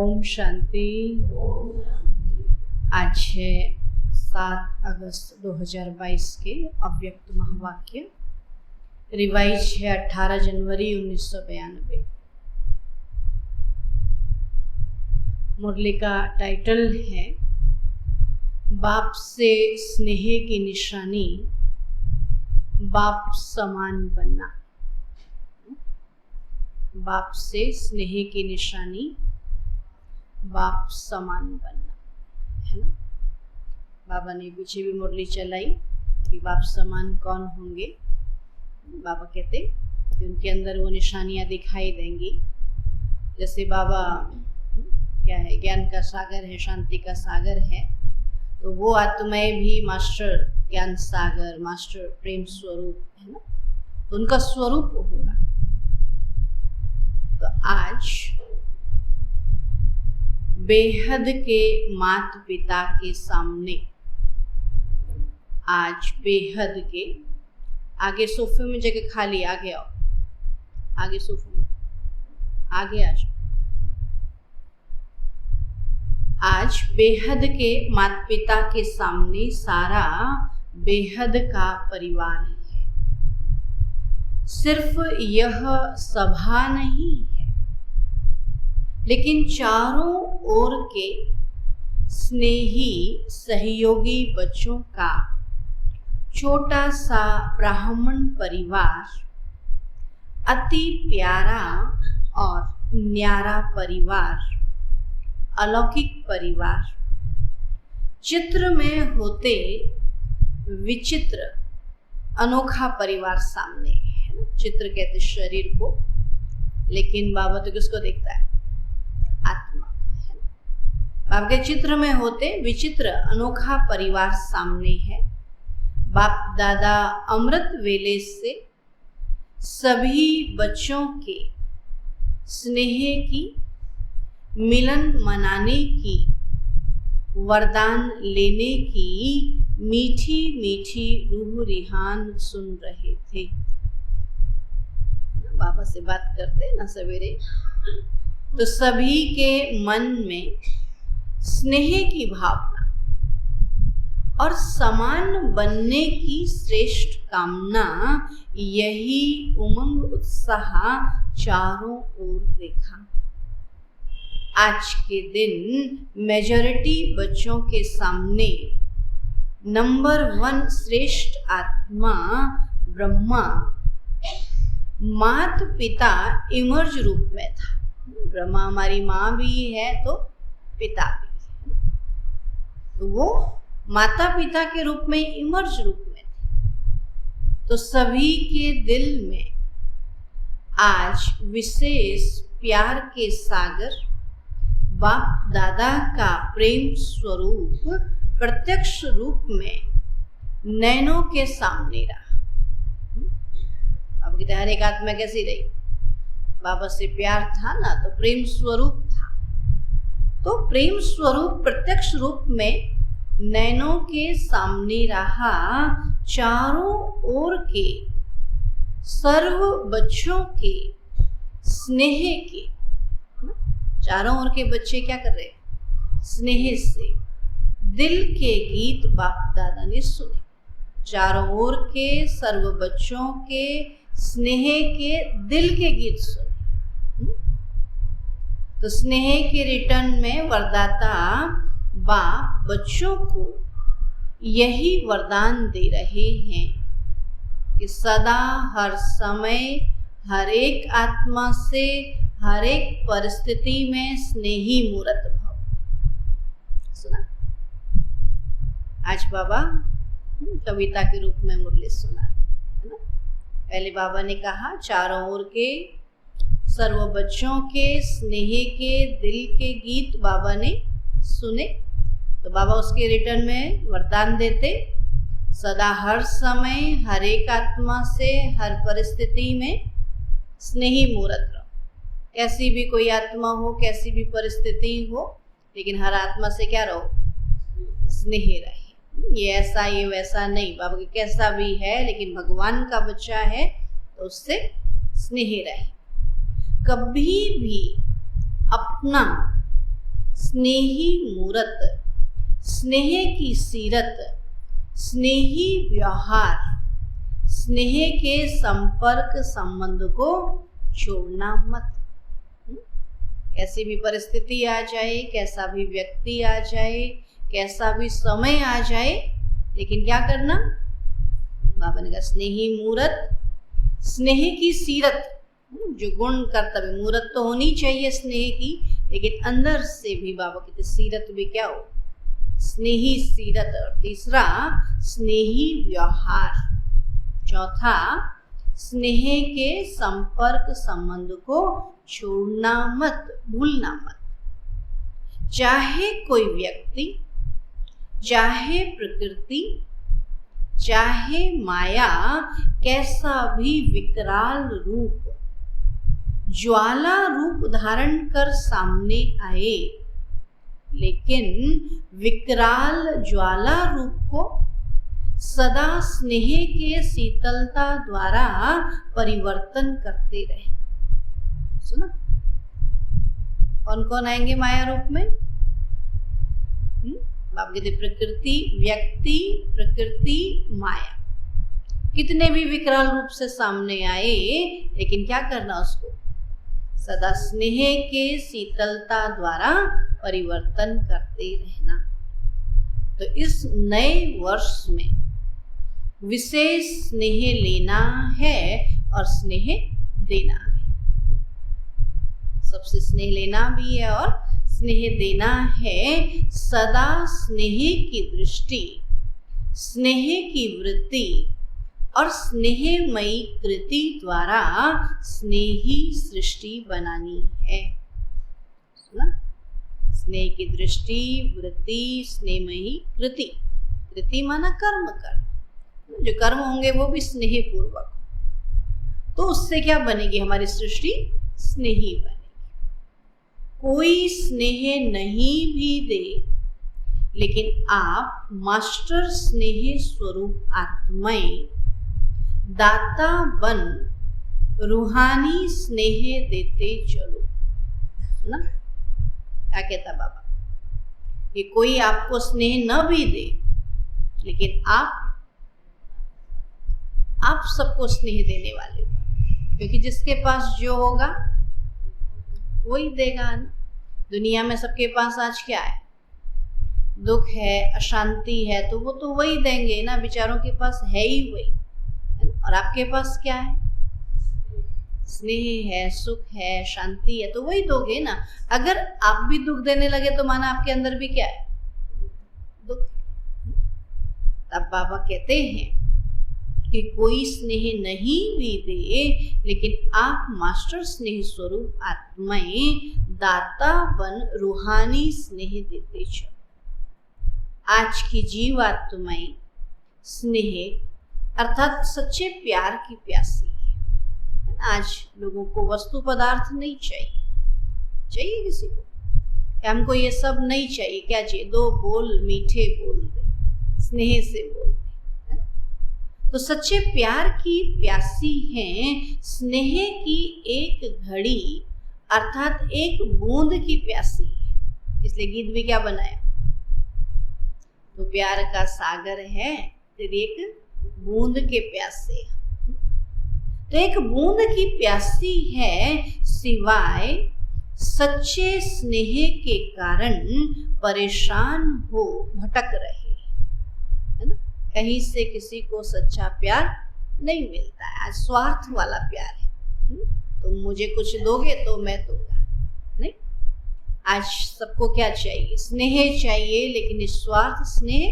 ओम शांति। आज है 7 अगस्त 2022 के अव्यक्त महावाक्य। रिवाइज है 18 जनवरी 1992। मुरली का टाइटल है बाप से स्नेह की निशानी, बाप समान बनना। बाप से स्नेह की निशानी, बाप समान बनना, है ना। बाबा ने पीछे भी मुरली चलाई कि बाप समान कौन होंगे। बाबा कहते कि उनके अंदर वो निशानियां दिखाई देंगी। जैसे बाबा क्या है, ज्ञान का सागर है, शांति का सागर है, तो वो आत्माएं भी मास्टर ज्ञान सागर, मास्टर प्रेम स्वरूप है ना, तो उनका स्वरूप होगा। तो आज बेहद के माता पिता के सामने, आज बेहद के आगे सोफे में जगह खाली, आगे आओ, आगे सोफे में आगे आ जाओ। आज बेहद के माता पिता के सामने सारा बेहद का परिवार है। सिर्फ यह सभा नहीं है, लेकिन चारों ओर के स्नेही सहयोगी बच्चों का छोटा सा ब्राह्मण परिवार, अति प्यारा और न्यारा परिवार, अलौकिक परिवार, चित्र में होते विचित्र अनोखा परिवार सामने है। चित्र कहते शरीर को, लेकिन बाबा तो किसको देखता है? आत्मा को, है ना। बाबा के चित्र में होते विचित्र अनोखा परिवार सामने है। बाप दादा अमृत वेले से सभी बच्चों के स्नेह की, मिलन मनाने की, वरदान लेने की मीठी मीठी रूह रिहान सुन रहे थे। बाबा से बात करते ना सवेरे, तो सभी के मन में स्नेह की भावना और समान बनने की श्रेष्ठ कामना, यही उमंग उत्साह चारों ओर देखा। आज के दिन मेजॉरिटी बच्चों के सामने नंबर 1 श्रेष्ठ आत्मा ब्रह्मा माता पिता इमर्ज रूप में था। ब्रह्मा हमारी माँ भी है तो पिता भी है, तो वो माता पिता के रूप में इमर्ज रूप में थे। तो सभी के दिल में आज विशेष प्यार के सागर बाप दादा का प्रेम स्वरूप प्रत्यक्ष रूप में नैनों के सामने रहा। अब कहते हर एक आत्मा कैसी रही? बाबा से प्यार था ना, तो प्रेम स्वरूप था। तो प्रेम स्वरूप प्रत्यक्ष रूप में नैनों के सामने रहा। चारों ओर के सर्व बच्चों के स्नेह के, चारों ओर के बच्चे क्या कर रहे? स्नेह से दिल के गीत बाप दादा ने सुने। चारों ओर के सर्व बच्चों के स्नेह के दिल के गीत सुने। तो स्नेह के रिटर्न में वरदाता बाप बच्चों को यही वरदान दे रहे हैं कि सदा हर समय हर एक आत्मा से हर एक परिस्थिति में स्नेही मूर्त भव। सुना आज बाबा कविता के रूप में मुरली सुना, है ना। पहले बाबा ने कहा चारों ओर के सर्व बच्चों के स्नेह के दिल के गीत बाबा ने सुने, तो बाबा उसके रिटर्न में वरदान देते, सदा हर समय हर एक आत्मा से हर परिस्थिति में स्नेही मूर्त रहो। कैसी भी कोई आत्मा हो, कैसी भी परिस्थिति हो, लेकिन हर आत्मा से क्या रहो? स्नेह रहे। ये ऐसा ये वैसा नहीं, बाबा के कैसा भी है लेकिन भगवान का बच्चा है तो उससे स्नेह रहे। कभी भी अपना स्नेही मूरत, स्नेह की सीरत, स्नेही व्यवहार, स्नेह के संपर्क संबंध को छोड़ना मत। कैसी भी परिस्थिति आ जाए, कैसा भी व्यक्ति आ जाए, कैसा भी समय आ जाए, लेकिन क्या करना? बाबा ने कहा स्नेही मूरत, स्नेह की सीरत, जो गुण कर्तव्य, मूरत तो होनी चाहिए स्नेह की, लेकिन अंदर से भी बाबा कहते सीरत भी क्या हो? स्नेही सीरत। और तीसरा स्नेही व्यवहार। चौथा स्नेह के संपर्क संबंध को छोड़ना मत, भूलना मत। चाहे कोई व्यक्ति, चाहे प्रकृति, चाहे माया कैसा भी विकराल रूप, ज्वाला रूप धारण कर सामने आए, लेकिन विकराल ज्वाला रूप को सदा स्नेह के शीतलता द्वारा परिवर्तन करते रहे। सुना? कौन कौन आएंगे माया रूप में? बाप कहते प्रकृति, व्यक्ति, प्रकृति, माया, कितने भी विकराल रूप से सामने आए, लेकिन क्या करना? उसको सदा स्नेह के शीतलता द्वारा परिवर्तन करते रहना। तो इस नए वर्ष में विशेष स्नेह लेना है और स्नेह देना है। सबसे स्नेह लेना भी है और स्नेह देना है। सदा स्नेह की दृष्टि, स्नेह की वृत्ति और स्नेहमयी कृति द्वारा स्नेही सृष्टि बनानी है। सुना? स्नेह की दृष्टि, वृत्ति, स्नेहमयी कृति। कृति माना कर्म कर, जो कर्म होंगे वो भी स्नेह पूर्वक, तो उससे क्या बनेगी? हमारी सृष्टि स्नेही बनेगी। कोई स्नेह नहीं भी दे, लेकिन आप मास्टर स्नेह स्वरूप आत्माएं दाता बन रूहानी स्नेह देते चलो। ना क्या कहता बाबा कि कोई आपको स्नेह न भी दे, लेकिन आप सबको स्नेह देने वाले हो, क्योंकि जिसके पास जो होगा वही देगा ना। दुनिया में सबके पास आज क्या है? दुख है, अशांति है, तो वो तो वही देंगे ना, बेचारों के पास है ही वही। और आपके पास क्या है? स्नेह है, सुख है, शांति है, तो वही दोगे ना। अगर आप भी दुख देने लगे तो माना आपके अंदर भी क्या है? दुख। तब बाबा कहते हैं कि कोई स्नेह नहीं भी दे, लेकिन आप मास्टर स्नेह स्वरूप आत्माएं दाता बन रूहानी स्नेह देते चलो। आज की जीवात्माएं स्नेह अर्थात सच्चे प्यार की प्यासी है। आज लोगों को वस्तु पदार्थ नहीं चाहिए, चाहिए किसी को कि हमको ये सब नहीं चाहिए, क्या चाहिए? दो बोल मीठे बोल दे, स्नेह से बोल दे। तो सच्चे प्यार की प्यासी हैं, स्नेह की एक घड़ी अर्थात एक बूंद की प्यासी है। इसलिए गीत भी क्या बनाया? तो प्यार का सागर है तेरी एक बूंद के प्यासे। तो एक बूंद की प्यासी है, सिवाय सच्चे स्नेह के कारण परेशान हो भटक रहे, है ना। कहीं से किसी को सच्चा प्यार नहीं मिलता है। आज स्वार्थ वाला प्यार है। तुम मुझे कुछ दोगे तो मैं दूंगा, नहीं। आज सबको क्या चाहिए? स्नेह चाहिए, लेकिन निस्वार्थ स्नेह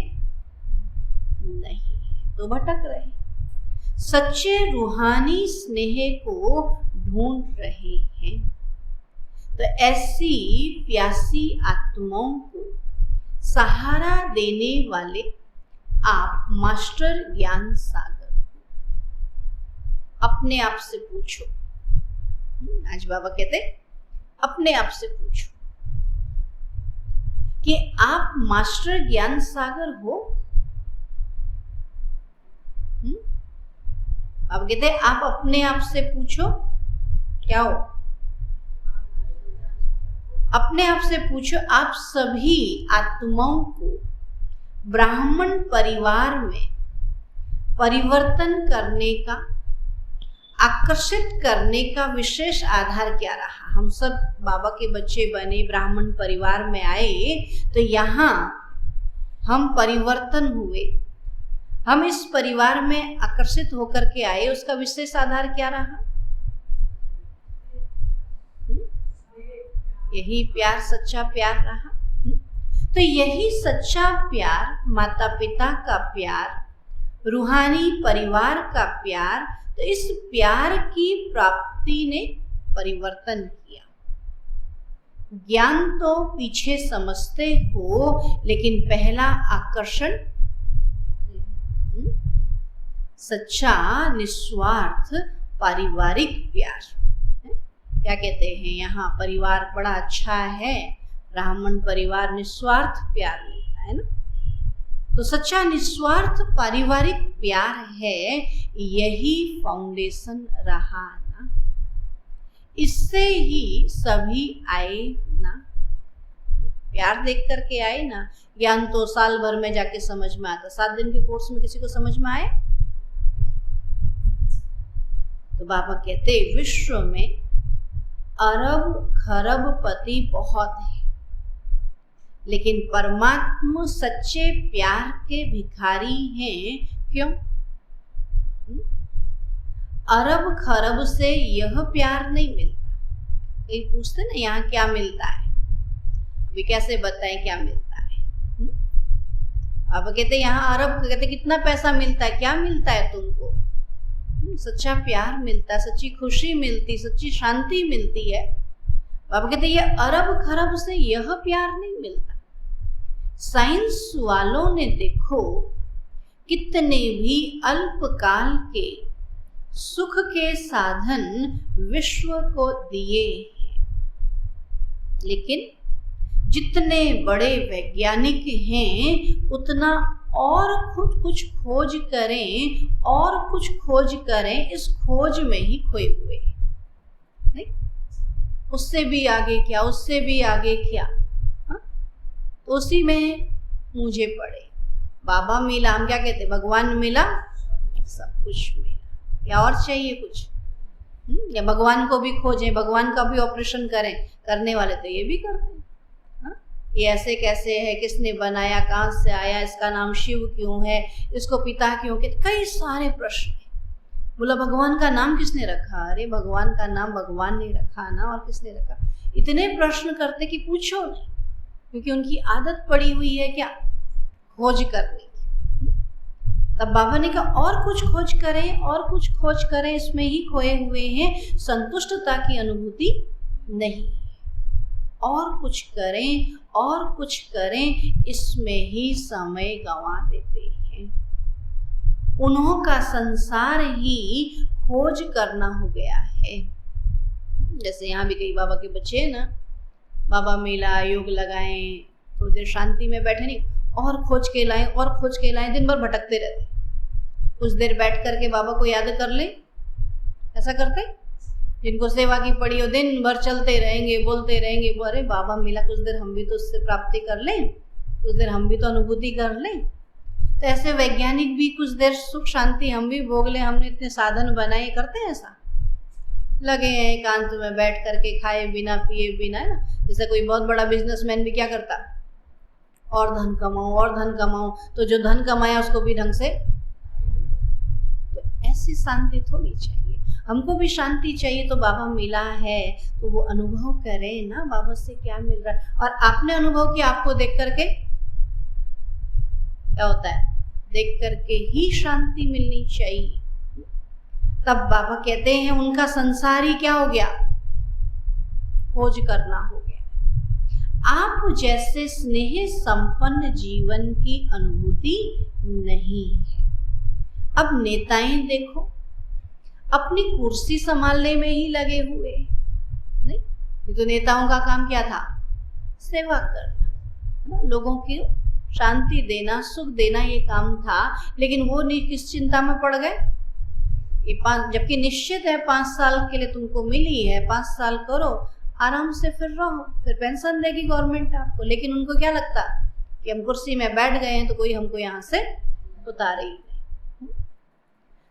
नहीं, तो भटक रहे। सच्चे रूहानी स्नेह को ढूंढ रहे हैं। तो ऐसी प्यासी आत्माओं को सहारा देने वाले आप मास्टर ज्ञान सागर। अपने आप से पूछो। आज बाबा कहते अपने आप से पूछो कि आप मास्टर ज्ञान सागर हो। अब कहते आप अपने आप से पूछो क्या हो? अपने आप से पूछो, आप सभी आत्माओं को ब्राह्मण परिवार में परिवर्तन करने का, आकर्षित करने का विशेष आधार क्या रहा? हम सब बाबा के बच्चे बने, ब्राह्मण परिवार में आए, तो यहाँ हम परिवर्तन हुए, हम इस परिवार में आकर्षित होकर के आए, उसका विशेष आधार क्या रहा? यही प्यार, सच्चा प्यार रहा। तो यही सच्चा प्यार, माता पिता का प्यार, रूहानी परिवार का प्यार, तो इस प्यार की प्राप्ति ने परिवर्तन किया। ज्ञान तो पीछे समझते हो, लेकिन पहला आकर्षण सच्चा निस्वार्थ पारिवारिक प्यार। क्या कहते हैं यहाँ? परिवार बड़ा अच्छा है, ब्राह्मण परिवार निस्वार्थ प्यार मिलता है ना। तो सच्चा निस्वार्थ पारिवारिक प्यार है, यही फाउंडेशन रहा ना। इससे ही सभी आए ना, प्यार देख करके आए ना। ज्ञान तो साल भर में जाके समझ में आता, 7 दिन के कोर्स में किसी को समझ में आए? तो बाबा कहते विश्व में अरब खरबपति बहुत है, लेकिन परमात्मा सच्चे प्यार के भिखारी हैं। क्यों? अरब खरब से यह प्यार नहीं मिलता। कई पूछते ना यहाँ क्या मिलता है, अभी कैसे बताएं क्या मिलता है? अब कहते यहाँ अरब, कहते कितना पैसा मिलता है, क्या मिलता है तुमको? सच्चा प्यार मिलता है, सच्ची खुशी मिलती, सच्ची शांति मिलती है। बाबा कहते ये अरब खरब से यह प्यार नहीं मिलता। साइंस वालों ने देखो कितने भी अल्पकाल के सुख के साधन विश्व को दिए हैं, लेकिन जितने बड़े वैज्ञानिक हैं उतना और खुद कुछ खोज करें और कुछ खोज करें, इस खोज में ही खोए हुए नहीं? उससे भी आगे क्या, उससे भी आगे क्या, तो उसी में मुझे पड़े। बाबा मिला, हम क्या कहते, भगवान मिला, सब कुछ मिला, या और चाहिए कुछ? या भगवान को भी खोजें, भगवान का भी ऑपरेशन करें? करने वाले तो ये भी करते हैं। ये ऐसे कैसे है, किसने बनाया, कहाँ से आया, इसका नाम शिव क्यों है, इसको पिता क्यों कहते, कई सारे प्रश्न है। बोला भगवान का नाम किसने रखा? अरे भगवान का नाम भगवान ने रखा ना, और किसने रखा? इतने प्रश्न करते कि पूछो नहीं, क्योंकि उनकी आदत पड़ी हुई है क्या, खोज करने की। तब बाबा ने कहा और कुछ खोज करें, और कुछ खोज करें, इसमें ही खोए हुए हैं, संतुष्टता की अनुभूति नहीं, और कुछ करें और कुछ करें, इसमें ही समय गंवा देते हैं। उन्हों का संसार ही खोज करना हो गया है। जैसे यहाँ भी कई बाबा के बच्चे हैं ना, बाबा मेला योग लगाएं, थोड़ी देर शांति में बैठे नहीं, और खोज के लाएं और खोज के लाएं, दिन भर भटकते रहते। कुछ देर बैठ करके बाबा को याद कर लें, ऐसा करते। जिनको सेवा की पड़ी हो दिन भर चलते रहेंगे, बोलते रहेंगे, अरे बाबा मिला, कुछ देर हम भी तो उससे प्राप्ति कर लें, कुछ देर हम भी तो अनुभूति कर लें। तो ऐसे वैज्ञानिक भी कुछ देर सुख शांति हम भी भोग लें, हमने इतने साधन बनाए, करते हैं ऐसा? लगे हैं एकांत में बैठ करके, खाए बिना पिए बिना, है ना। जैसे कोई बहुत बड़ा बिजनेसमैन भी क्या करता, और धन कमाओ और धन कमाओ, तो जो धन कमाया उसको भी ढंग से, तो ऐसी शांति थोड़ी चाहिए। हमको भी शांति चाहिए, तो बाबा मिला है तो वो अनुभव करें ना, बाबा से क्या मिल रहा है। और आपने अनुभव किया, आपको देख करके क्या होता है, देख करके ही शांति मिलनी चाहिए। तब बाबा कहते हैं उनका संसार ही क्या हो गया, खोज करना हो गया। आप जैसे स्नेह संपन्न जीवन की अनुभूति नहीं है। अब नेताएं देखो, अपनी कुर्सी संभालने में ही लगे हुए नहीं। ये तो नेताओं का काम क्या था, सेवा करना, है ना, लोगों की शांति देना, सुख देना, ये काम था। लेकिन वो किस चिंता में पड़ गए, ये जबकि निश्चित है 5 साल के लिए तुमको मिली है, 5 साल करो, आराम से फिर रहो, फिर पेंशन देगी गवर्नमेंट आपको। लेकिन उनको क्या लगता कि हम कुर्सी में बैठ गए हैं तो कोई हमको यहाँ से उतारे ही नहीं।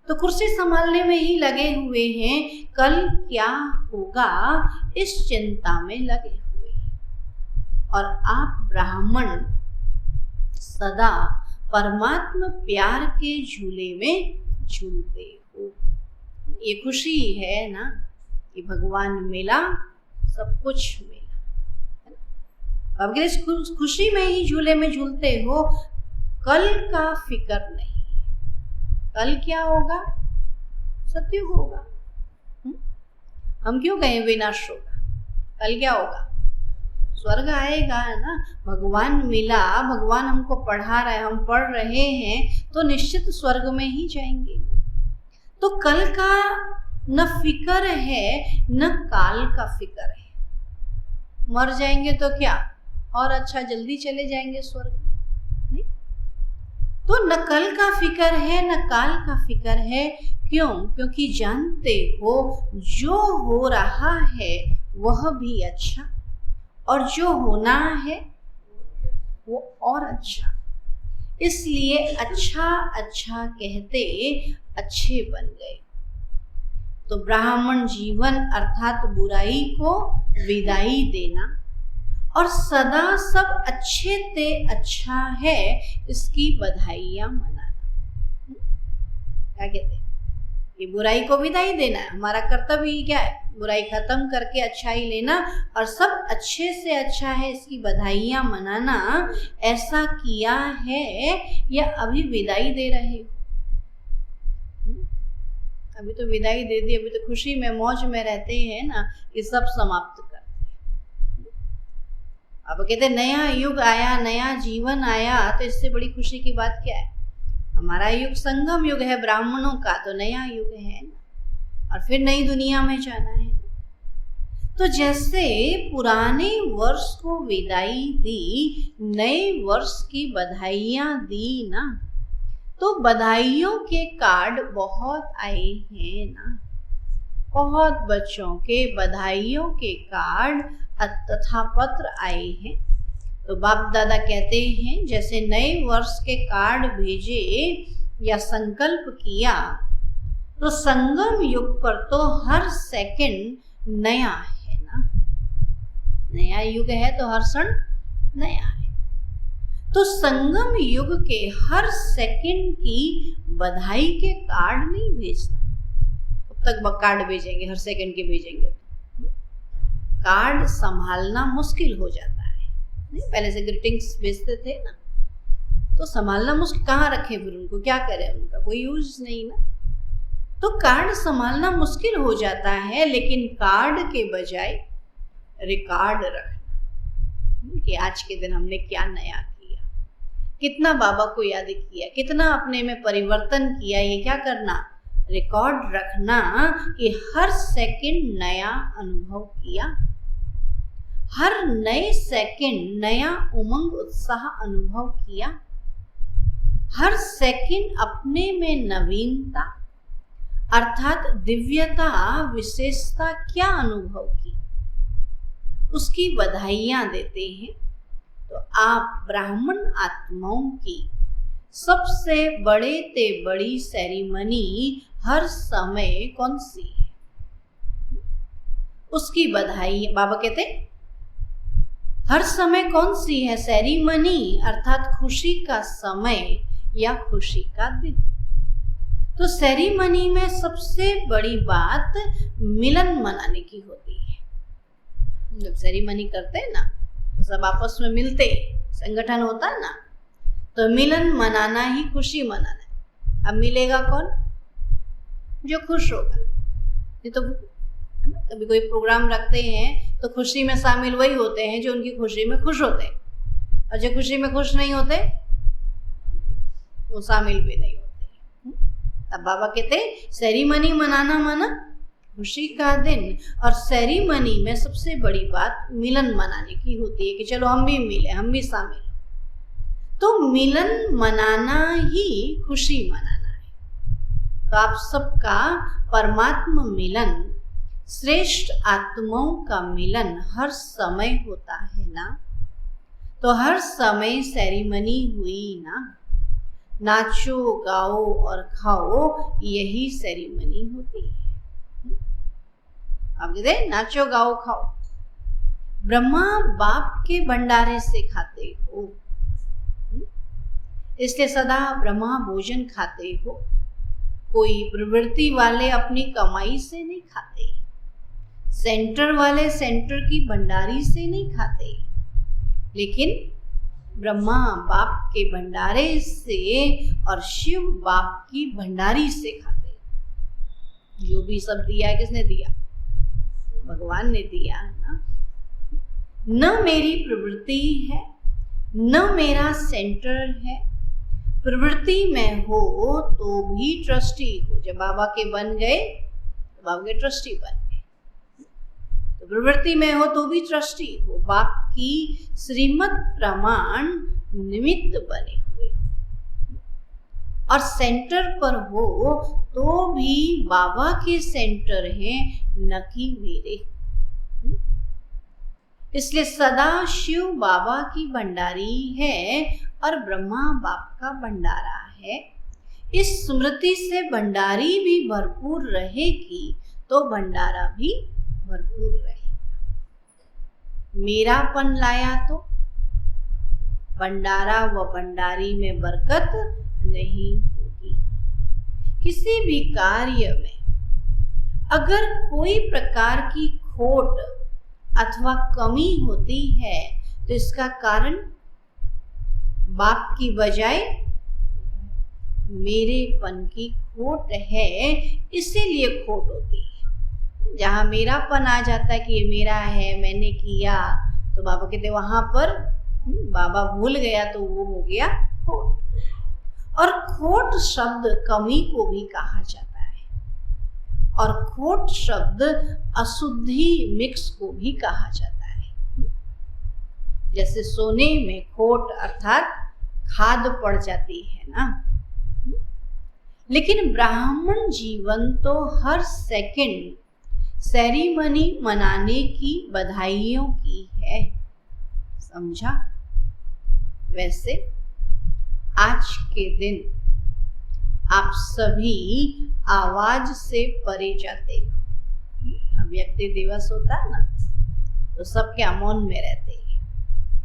तो कुर्सी संभालने में ही लगे हुए हैं, कल क्या होगा इस चिंता में लगे हुए हैं। और आप ब्राह्मण सदा परमात्मा प्यार के झूले में झूलते हो। ये खुशी है ना कि भगवान मिला, सब कुछ मिला। अब इस खुशी में ही झूले में झूलते हो, कल का फिक्र नहीं। कल क्या होगा? सत्युग होगा। हम क्यों कहें विनाश होगा? कल क्या होगा? स्वर्ग आएगा ना। भगवान मिला, भगवान हमको पढ़ा रहा है, हम पढ़ रहे हैं तो निश्चित स्वर्ग में ही जाएंगे। तो कल का न फिक्र है न काल का फिक्र है। मर जाएंगे तो क्या और अच्छा, जल्दी चले जाएंगे स्वर्ग, नहीं? तो न कल का फिक्र है न काल का फिक्र है। क्यों? क्योंकि जानते हो जो हो रहा है वह भी अच्छा, और जो होना है वो और अच्छा। इसलिए अच्छा अच्छा कहते अच्छे बन गए। तो ब्राह्मण जीवन अर्थात बुराई को विदाई देना और सदा सब अच्छे ते अच्छा है इसकी बधाइयां मनाना। क्या कहते हैं? ये बुराई को विदाई देना है, हमारा कर्तव्य ही क्या है? बुराई खत्म करके अच्छाई लेना और सब अच्छे से अच्छा है इसकी बधाइयां मनाना। ऐसा किया है या अभी विदाई दे रहे हो? अभी तो विदाई दे दी, अभी तो खुशी में मौज में रहते हैं ना कि सब समाप्त कर दिया। अब कहते नया युग आया, नया जीवन आया, तो इससे बड़ी खुशी की बात क्या है? हमारा युग संगम युग है ब्राह्मणों का, तो नया युग है ना, और फिर नई दुनिया में जाना है। तो जैसे पुराने वर्ष को विदाई दी, नए वर्ष की बधाइयां दी ना, तो बधाइयों के कार्ड बहुत आए हैं ना, बहुत बच्चों के बधाइयों के कार्ड तथा पत्र आए हैं। तो बाप दादा कहते हैं जैसे नए वर्ष के कार्ड भेजे या संकल्प किया, तो संगम युग पर तो हर सेकंड नया है ना। नया युग है तो हर क्षण नया है। तो संगम युग के हर सेकंड की बधाई के कार्ड नहीं भेजना। कब तक कार्ड भेजेंगे? हर सेकंड के भेजेंगे? कार्ड संभालना मुश्किल हो जाता है। नहीं, पहले से ग्रीटिंग्स भेजते थे ना, तो संभालना मुश्किल। कहाँ रखे फिर उनको? क्या करें? उनका कोई यूज नहीं ना। तो कार्ड संभालना मुश्किल हो जाता है, लेकिन कार्ड के बजाय रिकॉर्ड रखना कि आज के दिन हमने क्या नया किया, कितना बाबा को याद किया, कितना अपने में परिवर्तन किया। ये क्या करना? रिकॉर्ड रखना कि हर सेकंड नया अनुभव किया, हर नए सेकंड नया उमंग उत्साह अनुभव किया, हर सेकंड अपने में नवीनता अर्थात दिव्यता विशेषता क्या अनुभव की, उसकी बधाइयां देते हैं। तो आप ब्राह्मण आत्माओं की सबसे बड़े ते बड़ी सेरेमनी हर समय कौन सी है? उसकी बधाई बाबा कहते हर समय कौन सी है सेरेमनी अर्थात खुशी का समय या खुशी का दिन। तो सेरेमनी में सबसे बड़ी बात मिलन मनाने की होती है। जब सेरेमनी करते हैं ना तो सब आपस में मिलते, संगठन होता है ना, तो मिलन मनाना ही खुशी मनाना है। अब मिलेगा कौन? जो खुश होगा। ये तो कभी कोई प्रोग्राम रखते हैं तो खुशी में शामिल वही होते हैं जो उनकी खुशी में खुश होते हैं, और जो खुशी में खुश नहीं होते वो शामिल भी नहीं होते। तब बाबा कहते सेरेमनी मनाना माना खुशी का दिन, और सेरेमनी में सबसे बड़ी बात मिलन मनाने की होती है कि चलो हम भी मिले, हम भी शामिल। तो मिलन मनाना ही खुशी मनाना है। तो आप सबका परमात्मा मिलन श्रेष्ठ आत्माओं का मिलन हर समय होता है ना, तो हर समय सेरेमनी हुई ना। नाचो गाओ और खाओ, यही सेरेमनी होती है। आप कहते हैं नाचो गाओ खाओ, ब्रह्मा बाप के भंडारे से खाते हो, इसलिए सदा ब्रह्मा भोजन खाते हो। कोई प्रवृत्ति वाले अपनी कमाई से नहीं खाते, सेंटर वाले सेंटर की भंडारी से नहीं खाते, लेकिन ब्रह्मा बाप के भंडारे से और शिव बाप की भंडारी से खाते। जो भी सब दिया किसने दिया? भगवान ने दिया ना। न मेरी प्रवृत्ति है, न मेरा सेंटर है। प्रवृत्ति में हो तो भी ट्रस्टी हो। जब बाबा के बन गए तो बाबा के ट्रस्टी बन गए, तो प्रवृत्ति में हो तो भी ट्रस्टी हो। बाप की श्रीमत प्रमाण निमित्त बने हुए हो, और सेंटर पर हो तो भी बाबा के सेंटर हैं, न कि मेरे। इसलिए सदा शिव बाबा की भंडारी है और ब्रह्मा बाप का भंडारा है। इस स्मृति से भंडारी भी भरपूर रहेगी तो भंडारा भी भरपूर रहेगा। मेरापन लाया तो भंडारा व भंडारी में बरकत नहीं होगी। किसी भी कार्य में अगर कोई प्रकार की खोट अथवा कमी होती है तो इसका कारण बाप की बजाय मेरेपन की खोट है, इसीलिए खोट होती है। जहाँ मेरापन आ जाता है कि ये मेरा है, मैंने किया, तो बाबा कहते वहां पर बाबा भूल गया तो वो हो गया खोट। और खोट शब्द कमी को भी कहा जाता है, और खोट शब्द अशुद्धि मिक्स को भी कहा जाता है। जैसे सोने में खोट अर्थात खाद पड़ जाती है ना। लेकिन ब्राह्मण जीवन तो हर सेकंड सेरेमनी मनाने की बधाइयों की है, समझा? वैसे आज के दिन आप सभी आवाज से परे जाते हो। अब व्यक्ति दिवस होता है ना, तो सब क्या मौन में रहते हैं,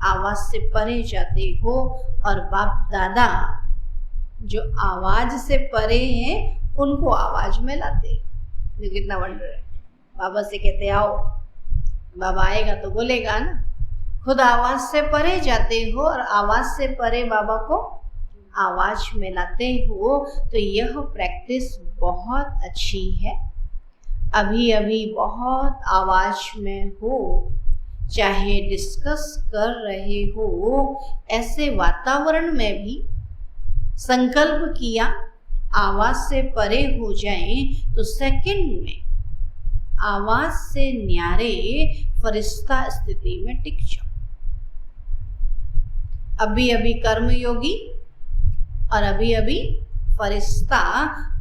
आवाज से परे जाते हो। और बाप दादा जो आवाज से परे हैं उनको आवाज में लाते। ये कितना वंडर है। बाबा से कहते आओ, बाबा आएगा तो बोलेगा ना। खुद आवाज से परे जाते हो और आवाज से परे बाबा को आवाज में लाते हो, तो यह प्रैक्टिस बहुत अच्छी है। अभी अभी बहुत आवाज में हो, चाहे डिस्कस कर रहे हो, ऐसे वातावरण में भी संकल्प किया आवाज से परे हो जाएं तो सेकंड में आवाज से न्यारे फरिश्ता स्थिति में टिक जाओ। अभी अभी कर्मयोगी और अभी अभी फरिश्ता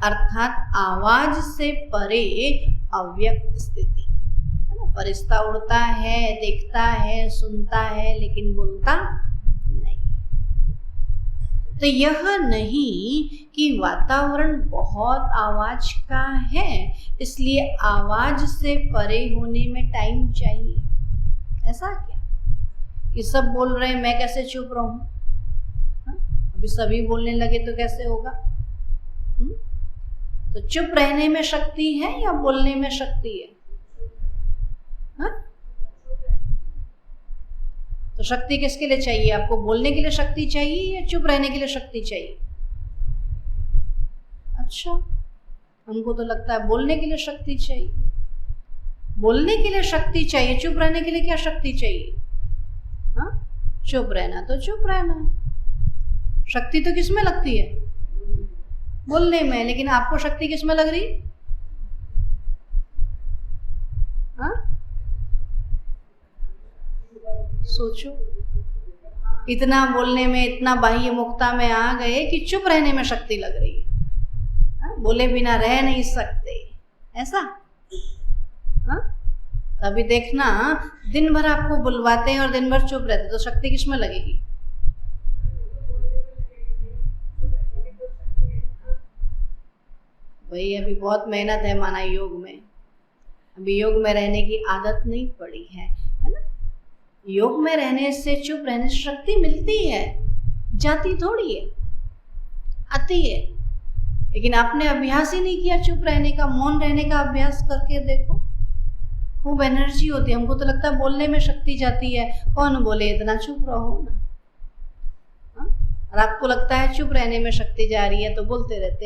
अर्थात आवाज से परे अव्यक्त स्थिति। फरिश्ता उड़ता है, देखता है, सुनता है, लेकिन बोलता नहीं। तो यह नहीं कि वातावरण बहुत आवाज का है इसलिए आवाज से परे होने में टाइम चाहिए, ऐसा क्या? कि सब बोल रहे हैं मैं कैसे चुप रहूं? अभी सभी बोलने लगे तो कैसे होगा? तो चुप रहने में शक्ति है या बोलने में शक्ति है? तो शक्ति किसके लिए चाहिए? आपको बोलने के लिए शक्ति चाहिए या चुप रहने के लिए शक्ति चाहिए? अच्छा, हमको तो लगता है बोलने के लिए शक्ति चाहिए। बोलने के लिए शक्ति चाहिए, चुप रहने के लिए क्या शक्ति चाहिए? हाँ, चुप रहना तो चुप रहना। शक्ति तो किस में लगती है? बोलने में। लेकिन आपको शक्ति किस में लग रही? हाँ, सोचो, इतना बोलने में, इतना बाह्य मुक्ता में आ गए कि चुप रहने में शक्ति लग रही है। बोले बिना रह नहीं सकते, ऐसा? हाँ, अभी देखना, दिन भर आपको बुलवाते हैं और दिन भर चुप रहते, तो शक्ति किसमें लगेगी? भाई अभी बहुत मेहनत है माना योग में, अभी योग में रहने की आदत नहीं पड़ी है ना? योग में रहने से, चुप रहने से शक्ति मिलती है, जाती थोड़ी है, आती है। लेकिन आपने अभ्यास ही नहीं किया चुप रहने का, मौन रहने का अभ्यास करके देखो, खूब एनर्जी होती है। हमको तो लगता है बोलने में शक्ति जाती है, कौन बोले, इतना चुप रहो ना। और आपको लगता है चुप रहने में शक्ति जा रही है, तो बोलते रहते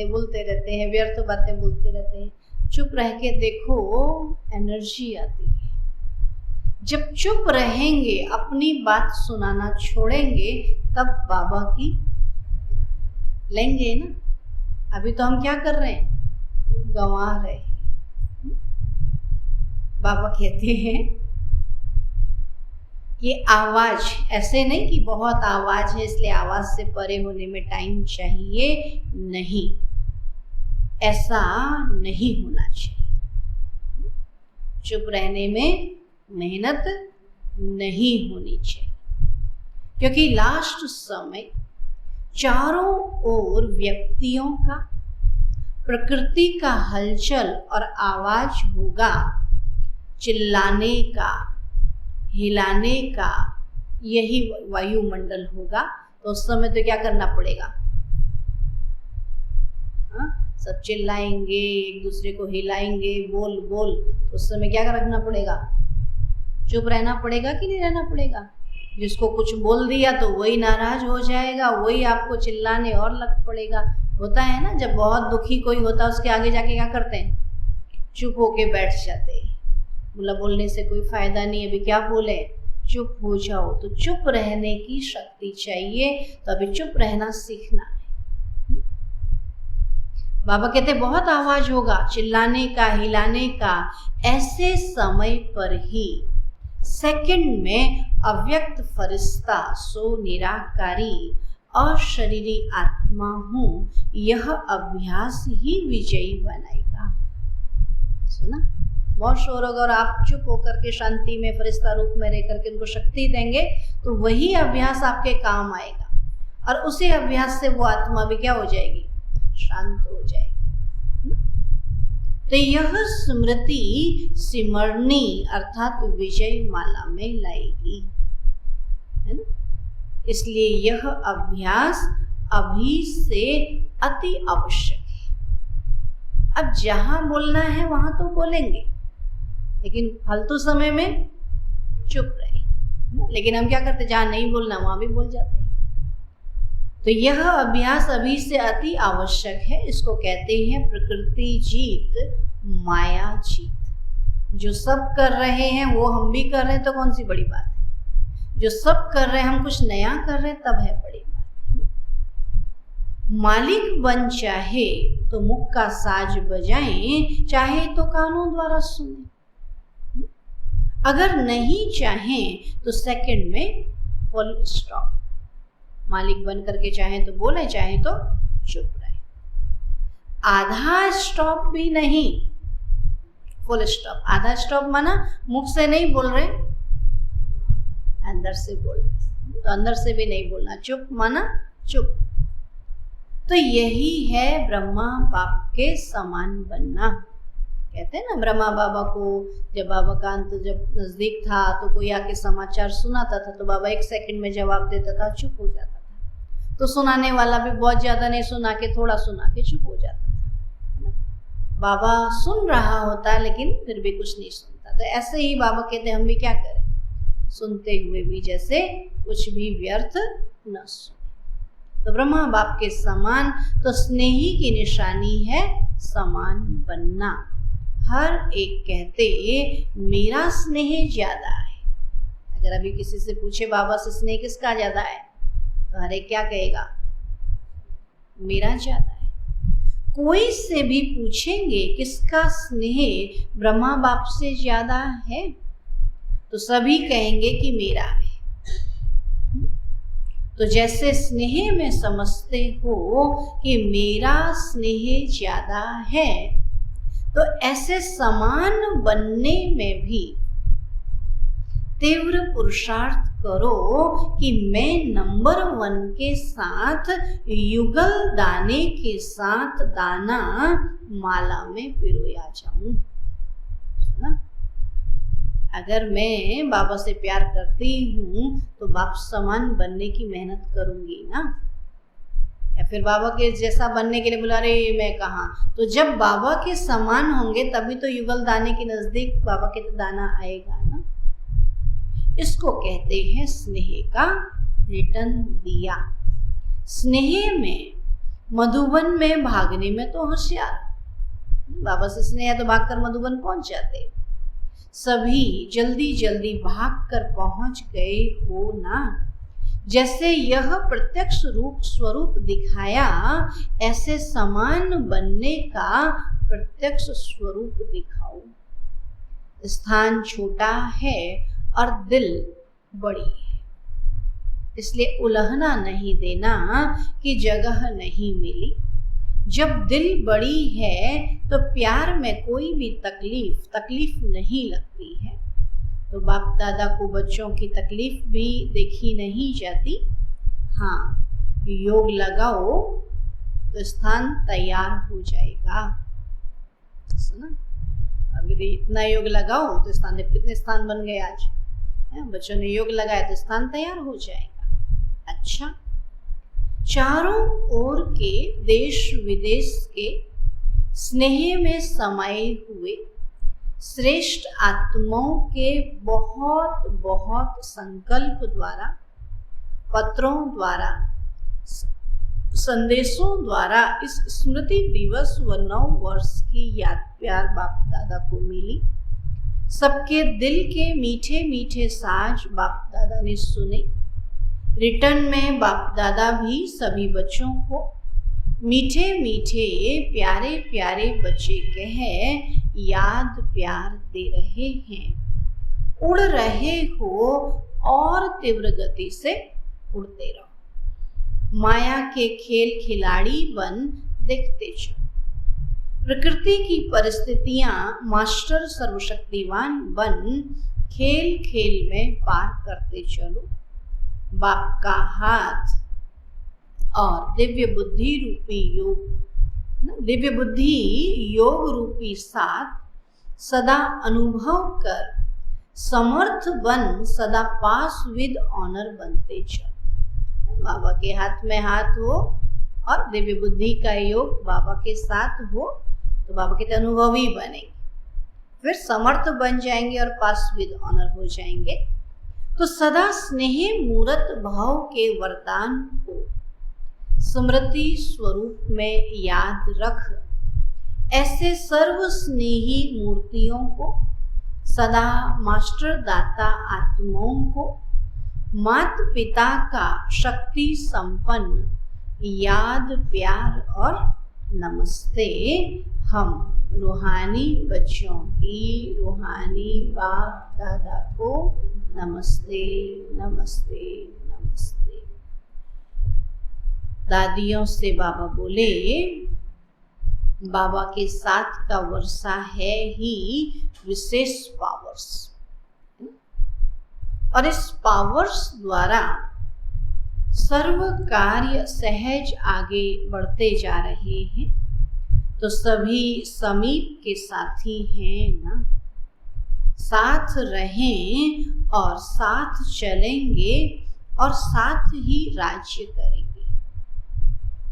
हैं, व्यर्थ बातें बोलते रहते हैं। चुप रह के देखो, एनर्जी आती है। जब चुप रहेंगे, अपनी बात सुनाना छोड़ेंगे, तब बाबा की लेंगे ना। अभी तो हम क्या कर रहे हैं? गंवा रहे हैं। बाबा कहते हैं कि आवाज, ऐसे नहीं कि बहुत आवाज है इसलिए आवाज से परे होने में टाइम चाहिए, नहीं, ऐसा नहीं होना चाहिए। चुप रहने में मेहनत नहीं होनी चाहिए, क्योंकि लास्ट समय चारों ओर व्यक्तियों का, प्रकृति का हलचल और आवाज होगा, चिल्लाने का, हिलाने का, यही वायुमंडल होगा। तो उस समय तो क्या करना पड़ेगा? सब चिल्लाएंगे, एक दूसरे को हिलाएंगे, बोल बोल, तो उस समय क्या रखना पड़ेगा? चुप रहना पड़ेगा कि नहीं रहना पड़ेगा? जिसको कुछ बोल दिया तो वही नाराज हो जाएगा, वही आपको चिल्लाने और लग पड़ेगा। होता है ना, जब बहुत दुखी कोई होता है उसके आगे जाके क्या करते हैं? चुप होके बैठ जाते हैं, बोला बोलने से कोई फायदा नहीं, अभी क्या बोले, चुप हो जाओ। तो चुप रहने की शक्ति चाहिए, तो अभी चुप रहना सीखना है। बाबा कहते बहुत आवाज होगा, चिल्लाने का, हिलाने का, ऐसे समय पर ही सेकंड में अव्यक्त फरिश्ता, सो निराकारी अशरीरी आत्मा हूं, यह अभ्यास ही विजयी बनाएगा। सुना? बहुत शोर होगा और आप चुप होकर के शांति में फरिश्ता रूप में रह करके उनको शक्ति देंगे, तो वही अभ्यास आपके काम आएगा, और उसी अभ्यास से वो आत्मा भी क्या हो जाएगी? शांत हो जाएगी। तो यह स्मृति सिमरनी अर्थात विजय माला में लाएगी, है ना? इसलिए यह अभ्यास अभी से अति आवश्यक है। अब जहां बोलना है वहां तो बोलेंगे, लेकिन फालतू समय में चुप रहे। लेकिन हम क्या करते, जहां नहीं बोलना वहां भी बोल जाते हैं। तो यह अभ्यास अभी से अति आवश्यक है। इसको कहते हैं प्रकृति जीत, माया जीत। जो सब कर रहे हैं वो हम भी कर रहे हैं, तो कौन सी बड़ी बात है? जो सब कर रहे हैं, हम कुछ नया कर रहे हैं, तब है बड़ी बात है। मालिक बन चाहे तो मुख का साज बजाएं, चाहे तो कानों द्वारा सुने। अगर नहीं चाहे तो सेकंड में फुल स्टॉप। मालिक बन करके चाहे तो बोले, चाहे तो चुप रहे। आधा स्टॉप भी नहीं, फुल स्टॉप। आधा स्टॉप माना मुख से नहीं बोल रहे, अंदर से बोल रहे, तो अंदर से भी नहीं बोलना। चुप माना चुप। तो यही है ब्रह्मा बाप के समान बनना। कहते हैं ना, ब्रह्मा बाबा को जब बाबा का अंत जब नजदीक था तो कोई आके समाचार सुनाता था तो बाबा 1 सेकंड में जवाब देता था, चुप हो जाता था। तो सुनाने वाला भी बहुत ज्यादा नहीं सुना के, थोड़ा सुना के चुप हो जाता था। बाबा सुन रहा होता लेकिन फिर भी कुछ नहीं सुनता। तो ऐसे ही बाबा कहते हम भी क्या करें, सुनते हुए भी जैसे कुछ भी व्यर्थ न सुने। तो ब्रह्मा बाप के समान, तो स्नेही की निशानी है समान बनना। हर एक कहते मेरा स्नेह ज्यादा है। अगर अभी किसी से पूछे बाबा से स्नेह किसका ज्यादा है, तो हर एक क्या कहेगा, मेरा ज्यादा है। कोई से भी पूछेंगे किसका स्नेह ब्रह्मा बाप से ज्यादा है, तो सभी कहेंगे कि मेरा है। तो जैसे स्नेह में समझते हो कि मेरा स्नेह ज्यादा है, तो ऐसे समान बनने में भी तीव्र पुरुषार्थ करो कि मैं नंबर 1 के साथ युगल दाने के साथ दाना माला में पिरोया जाऊं। सुना? अगर मैं बाबा से प्यार करती हूँ तो बाप समान बनने की मेहनत करूंगी ना, या फिर बाबा के जैसा बनने के लिए बुला रहे मैं कहाँ। तो जब बाबा के समान होंगे तभी तो युगल दाने के नजदीक बाबा के तो दाना आएगा ना। इसको कहते हैं स्नेह का रिटर्न दिया। स्नेह में मधुबन में भागने में तो होशियार, बाबा से स्नेह तो भागकर मधुबन पहुंच जाते। सभी जल्दी जल्दी भागकर पहुंच गए हो ना। जैसे यह प्रत्यक्ष रूप स्वरूप दिखाया, ऐसे समान बनने का प्रत्यक्ष स्वरूप दिखाओ। स्थान छोटा है और दिल बड़ी है, इसलिए उलहना नहीं देना कि जगह नहीं मिली। जब दिल बड़ी है तो प्यार में कोई भी तकलीफ नहीं लगती है। तो बाप दादा को बच्चों की तकलीफ भी देखी नहीं जाती। हाँ, योग लगाओ तो स्थान तैयार हो जाएगा। सुना? अब यदि इतना योग लगाओ तो स्थान, कितने स्थान बन गए आज, बच्चों ने योग लगाया तो स्थान तैयार हो जाएगा। अच्छा, चारों ओर के देश विदेश के स्नेह में समाये हुए श्रेष्ठ आत्माओं के बहुत बहुत संकल्प द्वारा, पत्रों द्वारा, संदेशों द्वारा इस स्मृति दिवस व 9 वर्ष की याद प्यार बाप दादा को मिली। सबके दिल के मीठे मीठे साज बाप दादा ने सुने। रिटर्न में बाप दादा भी सभी बच्चों को मीठे मीठे प्यारे प्यारे बच्चे कह याद प्यार दे रहे हैं। उड़ रहे हो और तीव्र गति से उड़ते रहो। माया के खेल खिलाड़ी बन देखते चलो। प्रकृति की परिस्थितियां मास्टर सर्वशक्तिवान बन खेल खेल में पार करते चलो। बाप का हाथ और दिव्य बुद्धि योग रूपी साथ सदा अनुभव कर समर्थ बन सदा पास विद ऑनर बनते चलो। बाबा के हाथ में हाथ हो और दिव्य बुद्धि का योग बाबा के साथ हो तो बाबा के अनुभवी बनेंगे, फिर समर्थ बन जाएंगे और पास विद ऑनर हो जाएंगे। तो सदा स्नेह मूर्त भाव के वरदान को स्मृति स्वरूप में याद रख ऐसे सर्व स्नेही मूर्तियों को, सदा मास्टर दाता आत्माओं को मात पिता का शक्ति संपन्न याद प्यार और नमस्ते। हम रूहानी बच्चों की रूहानी बाप दादा को नमस्ते नमस्ते नमस्ते। दादियों से बाबा बोले, बाबा के साथ का वर्षा है ही विशेष पावर्स, और इस पावर्स द्वारा सर्व कार्य सहज आगे बढ़ते जा रहे हैं। तो सभी समीप के साथी हैं ना, साथ रहें और साथ चलेंगे और साथ ही राज्य करेंगे।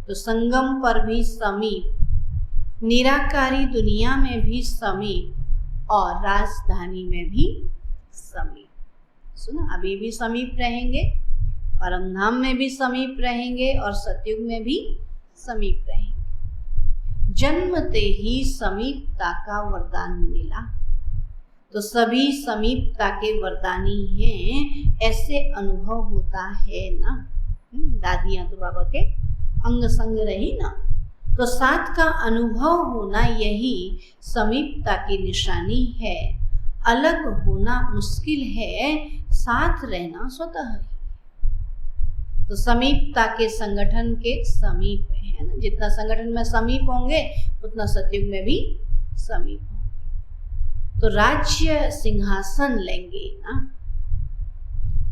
तो संगम पर भी समीप, निराकारी दुनिया में भी समीप और राजधानी में भी समीप। सुना, अभी भी समीप रहेंगे, परम धाम में भी समीप रहेंगे और सतयुग में भी समीप रहेंगे। जन्मते ही समीपता का वरदान मिला तो सभी समीपता के वरदानी हैं, ऐसे अनुभव होता है ना। दादियां तो बाबा के अंग संग रही ना, तो साथ का अनुभव होना यही समीपता की निशानी है। अलग होना मुश्किल है, साथ रहना स्वतः ही। तो समीपता के संगठन के समीप है ना, जितना संगठन में समीप होंगे उतना सतयुग में भी समीप होंगे। तो राज्य सिंहासन लेंगे ना,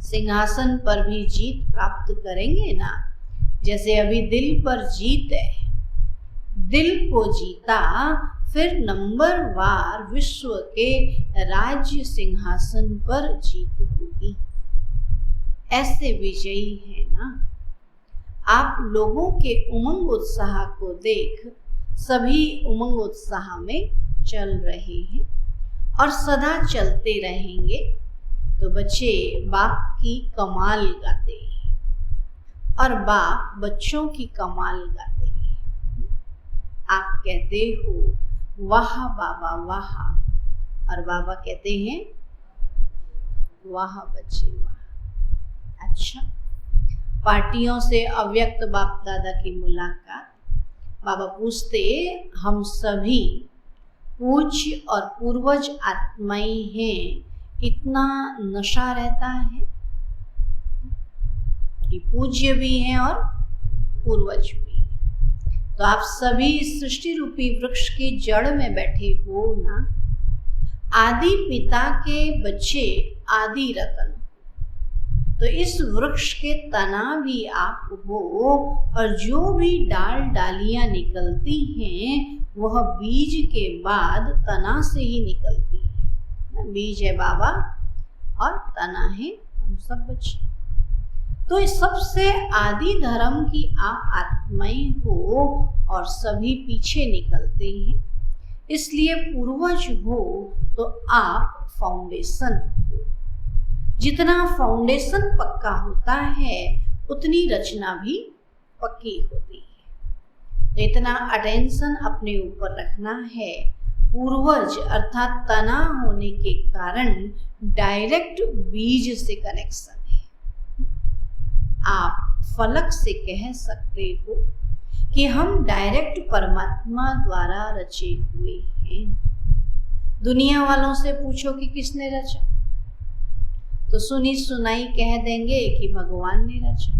सिंहासन पर भी जीत प्राप्त करेंगे ना। जैसे अभी दिल पर जीत है, दिल को जीता, फिर नंबरवार विश्व के राज्य सिंहासन पर जीत होगी। ऐसे विजयी है ना। आप लोगों के उमंग उत्साह को देख सभी उमंग उत्साह में चल रहे हैं और सदा चलते रहेंगे। तो बच्चे बाप की कमाल गाते हैं और बाप बच्चों की कमाल गाते हैं। आप कहते हो वाह बाबा वाह, और बाबा कहते हैं वाह बच्चे वाह। अच्छा, पार्टियों से अव्यक्त बाप दादा की मुलाकात। बाबा पूछते, हम सभी पूज्य और पूर्वज आत्माएं हैं, इतना नशा रहता है कि पूज्य भी हैं और पूर्वज भी। तो आप सभी सृष्टि रूपी वृक्ष की जड़ में बैठे हो ना। आदि पिता के बच्चे आदि रतन, तो इस वृक्ष के तना भी आप हो, और जो भी डाल डालियां निकलती हैं वह बीज के बाद तना से ही निकलती है। बीज है बाबा और तना है हम सब बच्चे। तो इस सबसे आदि धर्म की आप आत्माएं हो और सभी पीछे निकलते हैं, इसलिए पूर्वज हो तो आप फाउंडेशन हो। जितना फाउंडेशन पक्का होता है उतनी रचना भी पक्की होती है। तो इतना अटेंशन अपने ऊपर रखना है। पूर्वज अर्थात तना होने के कारण डायरेक्ट बीज से कनेक्शन है। आप फलक से कह सकते हो कि हम डायरेक्ट परमात्मा द्वारा रचे हुए हैं। दुनिया वालों से पूछो कि किसने रचा, तो सुनी सुनाई कह देंगे कि भगवान ने रचा,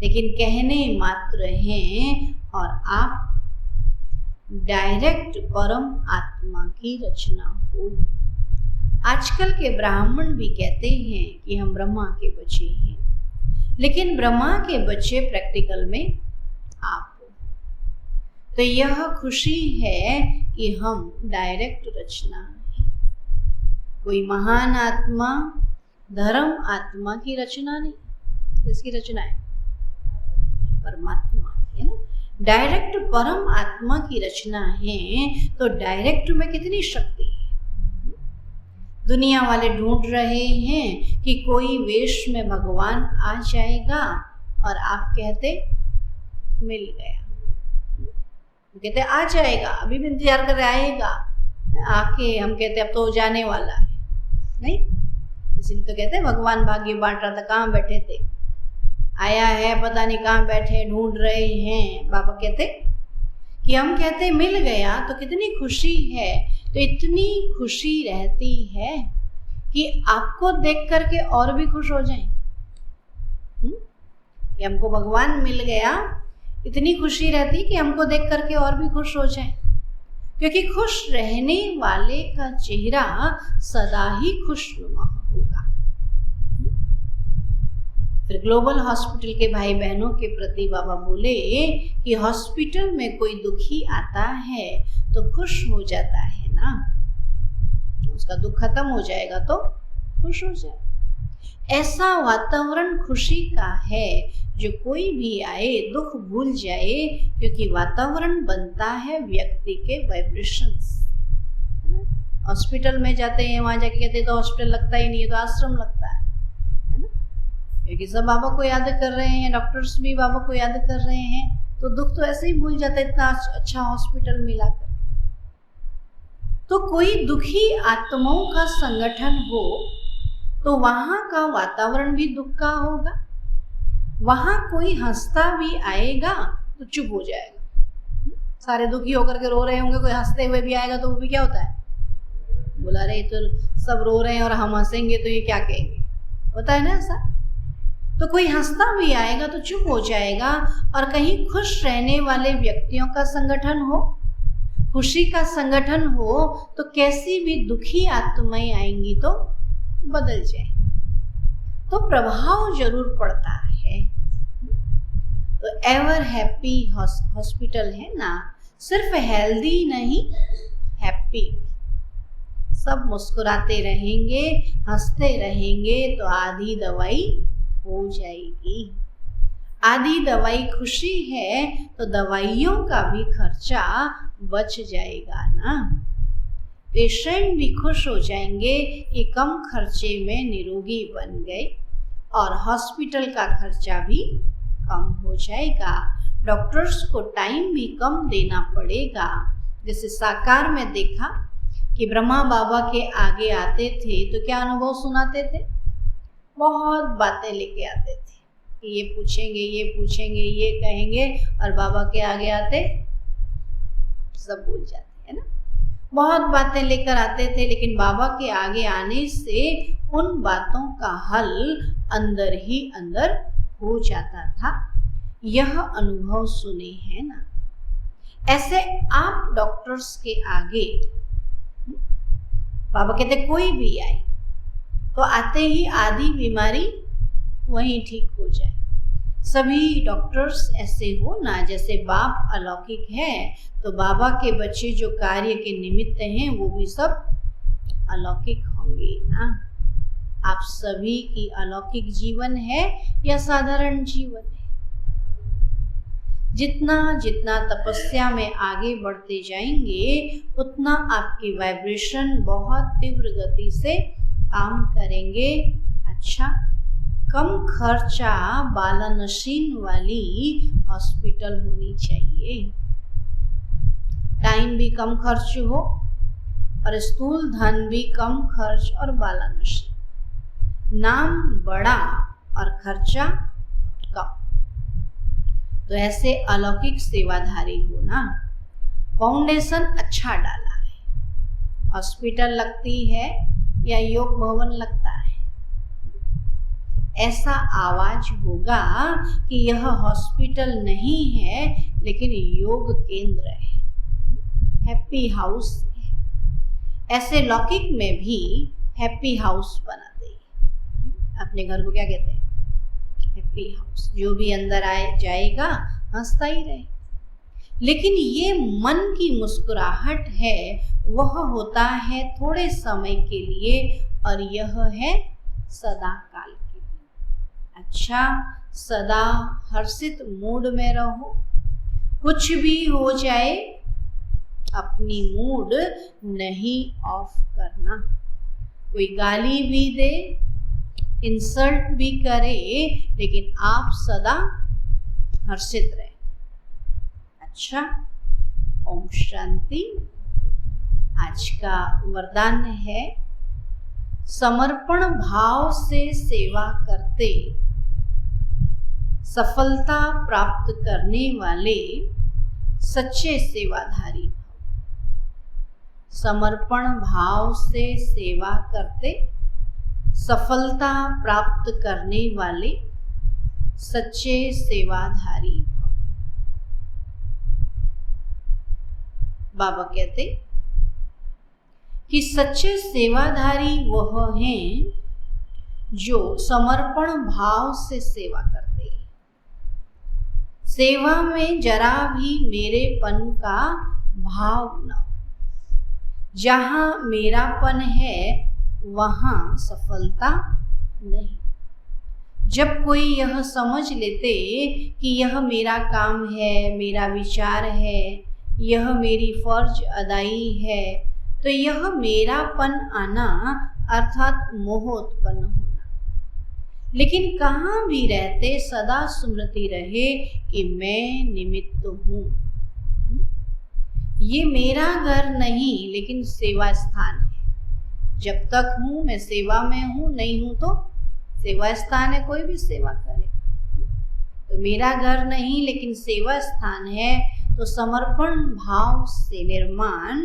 लेकिन कहने मात्र हैं और आप डायरेक्ट परम आत्मा की रचना हो। आजकल के ब्राह्मण भी कहते हैं कि हम ब्रह्मा के बच्चे हैं, लेकिन ब्रह्मा के बच्चे प्रैक्टिकल में आप हो। तो यह खुशी है कि हम डायरेक्ट रचना है। कोई महान आत्मा धर्म आत्मा की रचना नहीं। किसकी रचना है? परमात्मा की, है ना। डायरेक्ट परम आत्मा की रचना है। तो डायरेक्ट में कितनी शक्ति है। दुनिया वाले ढूंढ रहे हैं कि कोई वेश में भगवान आ जाएगा, और आप कहते मिल गया। कहते आ जाएगा, अभी भी इंतजार कर रहे, आएगा आके। हम कहते अब तो जाने वाला है, नहीं। इसलिए तो कहते हैं भगवान भाग्य बांट रहा था, कहाँ बैठे थे, आया है पता नहीं कहाँ बैठे, ढूंढ रहे हैं। बाबा कहते कि हम कहते मिल गया तो कितनी खुशी है। तो इतनी खुशी रहती है कि आपको देख करके और भी खुश हो जाएं कि हमको भगवान मिल गया। इतनी खुशी रहती कि हमको देख करके और भी खुश हो जाएं, क्योंकि खुश रहने वाले का चेहरा सदा ही खुशनुमा होगा। फिर ग्लोबल हॉस्पिटल के भाई बहनों के प्रति बाबा बोले कि हॉस्पिटल में कोई दुखी आता है तो खुश हो जाता है ना, उसका दुख खत्म हो जाएगा तो खुश हो जाए। ऐसा वातावरण खुशी का है, जो कोई भी आए दुख भूल जाए, क्योंकि वातावरण बनता है व्यक्ति के वाइब्रेशंस। हॉस्पिटल में जाते हैं, वहां जाके कहते हैं तो हॉस्पिटल लगता ही नहीं है, तो आश्रम लगता है ना, क्योंकि सब बाबा को याद कर रहे हैं, डॉक्टर्स भी बाबा को याद कर रहे हैं, तो दुख तो ऐसे ही भूल जाता है, इतना अच्छा हॉस्पिटल मिला कर। तो कोई दुखी आत्माओं का संगठन हो तो वहां का वातावरण भी दुख का होगा। वहां कोई हंसता भी आएगा तो चुप हो जाएगा। सारे दुखी होकर के रो रहे होंगे, कोई हंसते हुए भी आएगा तो वो भी क्या होता है, बोला रहे तो सब रो रहे हैं और हम हंसेंगे तो ये क्या कहेंगे, होता है ना ऐसा। तो कोई हंसता भी आएगा तो चुप हो जाएगा। और कहीं खुश रहने वाले व्यक्तियों का संगठन हो, खुशी का संगठन हो, तो कैसी भी दुखी आत्माएं आएंगी तो बदल जाए। तो तो प्रभाव जरूर पड़ता है। तो एवर हैप्पी हॉस्पिटल है ना, सिर्फ हेल्दी नहीं, हैप्पी। सब मुस्कुराते रहेंगे, हंसते रहेंगे तो आधी दवाई हो जाएगी। आधी दवाई खुशी है तो दवाइयों का भी खर्चा बच जाएगा ना। पेशेंट भी खुश हो जाएंगे कि कम खर्चे में निरोगी बन गए, और हॉस्पिटल का खर्चा भी कम हो जाएगा। डॉक्टर्स को टाइम भी कम देना पड़ेगा। जैसे साकार में देखा कि ब्रह्मा बाबा के आगे आते थे तो क्या अनुभव सुनाते थे? बहुत बातें लेके आते थे कि ये पूछेंगे, ये पूछेंगे, ये कहेंगे, और बाबा के आगे आते सब भूल जाते हैं ना। बहुत बातें लेकर आते थे, लेकिन बाबा के आगे आने से उन बातों का हल अंदर ही अंदर हो जाता था। यह अनुभव सुने हैं ना। ऐसे आप डॉक्टर्स के आगे, बाबा कहते कोई भी आए तो आते ही आधी बीमारी वहीं ठीक हो जाए। सभी डॉक्टर्स ऐसे हो ना, जैसे बाप अलौकिक है तो बाबा के बच्चे जो कार्य के निमित्त हैं वो भी सब अलौकिक होंगे ना। आप सभी की अलौकिक जीवन है या साधारण जीवन है? जितना जितना तपस्या में आगे बढ़ते जाएंगे उतना आपकी वाइब्रेशन बहुत तीव्र गति से काम करेंगे। अच्छा, कम खर्चा बालानशीन वाली हॉस्पिटल होनी चाहिए। टाइम भी कम खर्च हो और स्थूल धन भी कम खर्च और बालानशीन। नाम बड़ा और खर्चा कम। तो ऐसे अलौकिक सेवाधारी हो ना। फाउंडेशन अच्छा डाला है। हॉस्पिटल लगती है या योग भवन लगता है, ऐसा आवाज होगा कि यह हॉस्पिटल नहीं है लेकिन योग केंद्र है, हैप्पी हाउस है। ऐसे लौकिक में भी हैप्पी हाउस बनाते हैं। अपने घर को क्या कहते हैं? Happy house. जो भी अंदर आए जाएगा हंसता ही रहे। लेकिन ये मन की मुस्कुराहट है, वह होता है थोड़े समय के लिए और यह है सदा काल के लिए। अच्छा, सदा हर्षित मूड में रहो। कुछ भी हो जाए अपनी मूड नहीं ऑफ करना। कोई गाली भी दे, इंसल्ट भी करे, लेकिन आप सदा हर्षित रहे। अच्छा, ओम शांति। आज का वरदान है, समर्पण भाव से सेवा करते सफलता प्राप्त करने वाले सच्चे सेवाधारी। समर्पण भाव से सेवा करते सफलता प्राप्त करने वाले सच्चे सेवाधारी भव। बाबा कहते कि सच्चे सेवाधारी वह हैं जो समर्पण भाव से सेवा करते हैं। सेवा में जरा भी मेरेपन का भाव न हो। जहां मेरापन है वहां सफलता नहीं। जब कोई यह समझ लेते कि यह मेरा काम है, मेरा विचार है, यह मेरी फर्ज अदाई है, तो यह मेरापन आना अर्थात मोह उत्पन्न होना। लेकिन कहाँ भी रहते सदा स्मृति रहे कि मैं निमित्त हूँ। ये मेरा घर नहीं लेकिन सेवा स्थान है। जब तक हूँ मैं सेवा में हूँ, नहीं हूँ तो सेवा स्थान है, कोई भी सेवा करे। तो मेरा घर नहीं लेकिन सेवा स्थान है, तो समर्पण भाव से निर्माण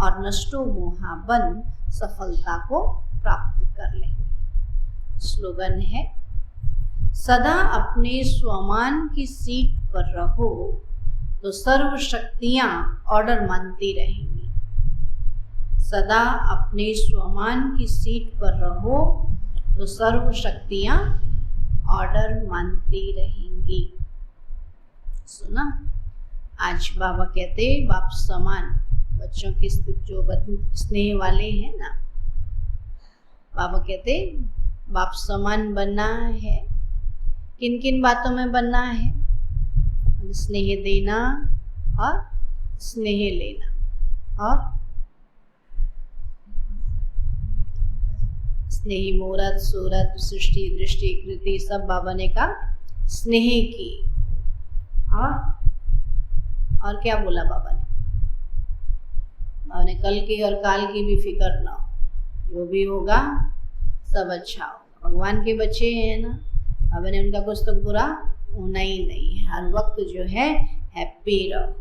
और नष्टो मोहाबन सफलता को प्राप्त कर लेंगे। स्लोगन है, सदा अपने स्वमान की सीट पर रहो तो सर्व शक्तियां ऑर्डर मानती रहेंगी। सदा अपने स्वमान की सीट पर रहो तो सर्व शक्तियाँ ऑर्डर मानती रहेंगी। सुना? आज बाबा कहते बाप समान, बच्चों की स्थिति जो स्नेह वाले हैं ना, बाबा कहते बाप समान बनना है। किन किन बातों में बनना है? स्नेह देना और स्नेह लेना, और स्नेही मूरत सूरत सृष्टि दृष्टि कृति सब बाबा ने कहा स्नेह की। और क्या बोला बाबा ने? बाबा ने कल की और काल की भी फिक्र ना हो, जो भी होगा सब अच्छा हो। भगवान के बच्चे हैं ना, बाबा ने उनका कुछ तो बुरा होना ही नहीं है, हर वक्त जो है हैप्पी रहो।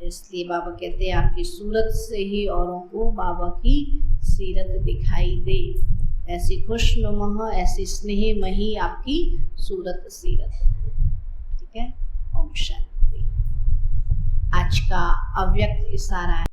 इसलिए बाबा कहते हैं आपकी सूरत से ही औरों को बाबा की सीरत दिखाई दे। ऐसी खुशनुमा ऐसी स्नेहमयी आपकी सूरत सीरत। ठीक है, ओम शांति। आज का अव्यक्त इशारा है।